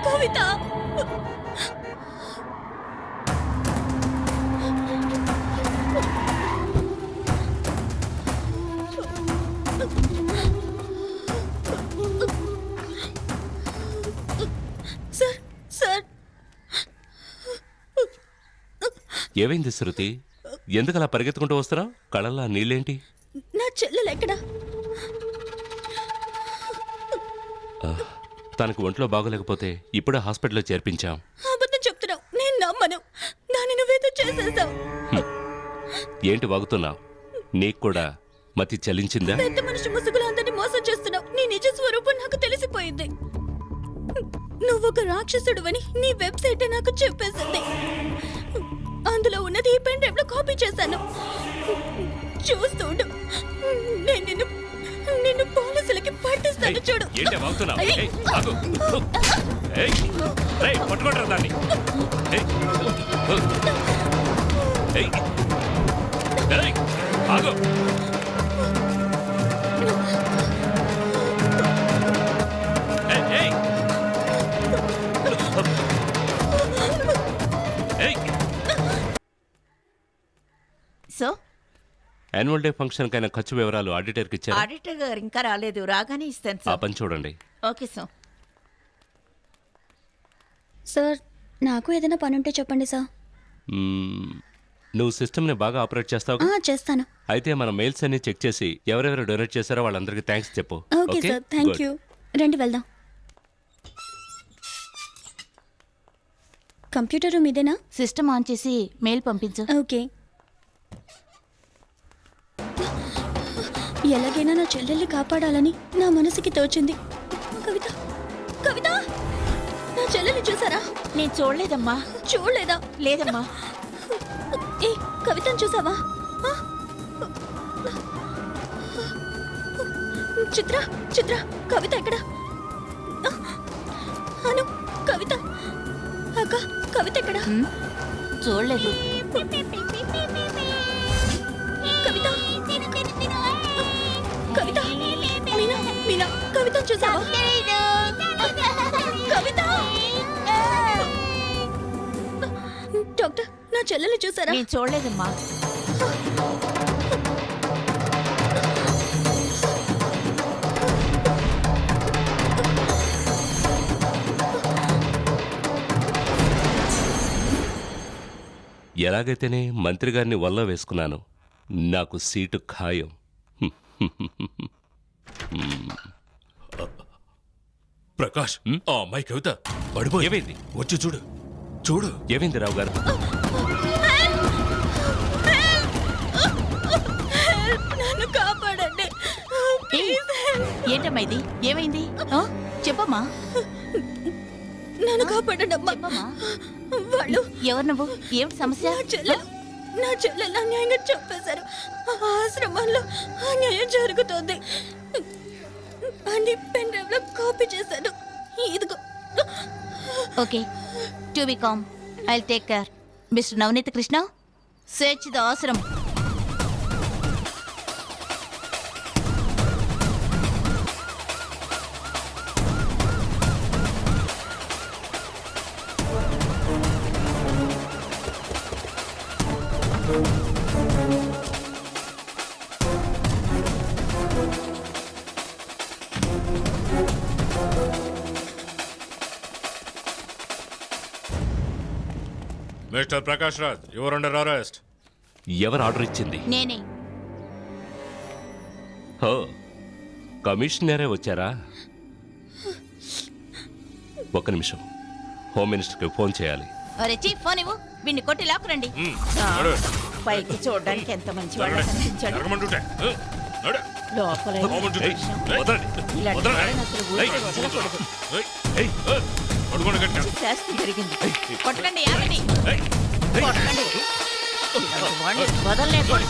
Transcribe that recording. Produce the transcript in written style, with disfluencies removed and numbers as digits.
కవిత sir sir ఏమైంది శృతి? ఎందుకు అలా పరిగెత్తుకుంటూ వస్తున్నావు? కళ్ళల్లో నీళ్ళేంటి? నా చెల్లెలు ఎక్కడా? తనకు ఒంట్లో బాగోలేకపోతే ఇప్పుడే హాస్పిటల్లో చేర్పించాం. అబద్ధం చెప్తున్నావు, నేను నమ్మను. దాన్ని నువ్వేదో చేసేసావు. ఏంటి వాగుతున్నావు? నీకు కూడా మతి చలించిందా? పెద్ద మనిషి ముసుగులు అందరినీ మోసం చేస్తున్నావు. నీ నిజ స్వరూపం నాకు తెలిసిపోయింది. నువ్వొక రాక్షసుడువని నీ వెబ్సైట్ నాకు చెప్పేసింది. అందులో ఉన్నది ఈ పెన్ డ్రైవ్ లో కాపీ చేశాను. చూస్తూ ఉండు, నేను నిన్ను పోలీసులకి పట్టిస్తాను. చూడు. ఏంటి వాగుతున్నావు? ఆగు. పట్టుకోండి దాన్ని. ఆగు. సో యాన్యువల్ డే ఫంక్షన్ కైనా ఖర్చు వివరాలు ఆడిటర్కి ఇచ్చారు. ఆడిటర్ గారు ఇంకా రాలేదు, రాగానే ఇస్తాను ఆ సార్. పని చూడండి. Okay sir. సార్, నాకు ఏదైనా పని ఉంటే చెప్పండి సార్. నువ్వు సిస్టమ్ని బాగా ఆపరేట్ చేస్తావు. చేస్తాను. అయితే మన మెయిల్స్ అన్ని చెక్ చేసి ఎవరెవరు డొనేట్ చేశారో వాళ్ళందరికీ థ్యాంక్స్ చెప్పు. Okay sir, thank you. రండి వెళ్దాం. కంప్యూటర్ రూమ్ ఇదేనా? సిస్టమ్ ఆన్ చేసి మెయిల్ పంపించు. ఓకే. ఎలాగైనా నా చెల్లెల్ని కాపాడాలని నా మనసుకి తోచింది. కవిత, కవిత, నా చెల్లెల్ని చూసారా? నేను చూడలేదమ్మా. చూడలేదా? లేదమ్మా. ఏ కవితను చూసావా? చిత్ర, చిత్ర, కవిత ఎక్కడ? అను, కవిత, అక్క, కవిత ఎక్కడ? చూడలేదు. కవిత, కవిత, మీనా, మీనా, కవితను చూసావా? కవిత, డాక్టర్, నా చెల్లెలు చూసారా? నేను చూడలేదమ్మా. ఎలాగైతేనే మంత్రి గారిని వల్ల వేసుకున్నాను. నాకు సీటు ఖాయం. ప్రకాష్, ఆ అమ్మాయి కవిత పడిపోయి. ఏమైంది? వచ్చి చూడు, చూడు. ఏమైంది రావు గారు? నన్ను కాపాడండి. ఏంటమ్మా ఇది? ఏమైంది? చెప్పమ్మా. నన్ను కాపాడండి అమ్మా. చెప్పమ్మా. వాళ్ళు ఎవరు నువ్వు? ఏమిటి సమస్య? నా చెల్లెలు అన్యాయంగా చంపేశారు. ఆశ్రమంలో అన్యాయం జరుగుతోంది. అన్ని పెన్ డ్రైవ్ లో కాపీ చేశాను. ఇదిగో. Okay, to be calm, I will take care. Mister Navaneetha Krishna, search the ashram. Mister Prakash Raj, you're under arrest. ఎవరు ఆర్డర్ ఇచ్చింది? నేనే. హో, కమిషనరే వచ్చారా? ఒక్క నిమిషం, హోమ్ మినిస్టర్కి ఫోన్ చేయాలి. అరే చీఫ్, ఫోన్ ఇవ్వు. వీడిని కొట్టి లాక్కురండి. పైకి చూడడానికి ఎంత మంచి వాడు కనిపించాడు. లోపల శాస్తి జరిగింది. కొట్టకండి, ఆగండి. కొట్టకండి. వదలలేకపోతే